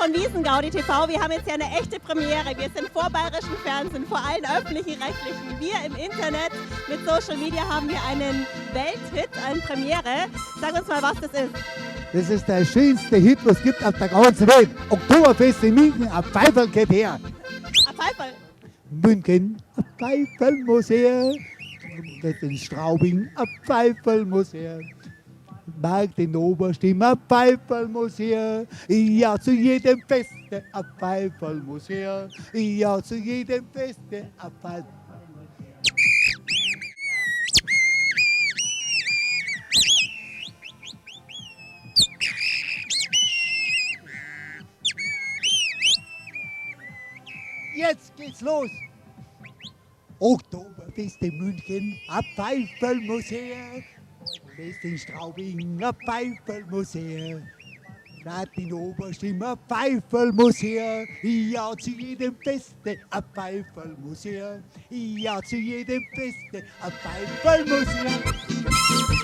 von Wiesengaudi TV. Wir haben jetzt hier eine echte Premiere. Wir sind vor bayerischen Fernsehen, vor allen öffentlich-rechtlichen. Wir im Internet mit Social Media haben wir einen Welthit, eine Premiere. Sag uns mal, was das ist. Das ist der schönste Hit, was es gibt auf der ganzen Welt. Oktoberfest in München, ein Pfeiferl geht her. Ein Pfeiferl. München, ein Pfeiferl muss her. Geht in Straubing, ein Pfeiferl muss her. Markt in Oberstimm, ein Pfeiferl muss her. Ja, zu jedem Feste, ein Pfeiferl muss her. Ja, zu jedem Feste, ein Pfeiferl. Jetzt geht's los. Oktoberfest in München, ein Pfeiferl muss her. Fest in Straubing, ein Pfeiferl muss her. Martin Oberstimm, ein Pfeiferl muss her. Ja, zu jedem Feste, ein Pfeiferl muss her. Ja, zu jedem Feste, ein Pfeiferl muss her.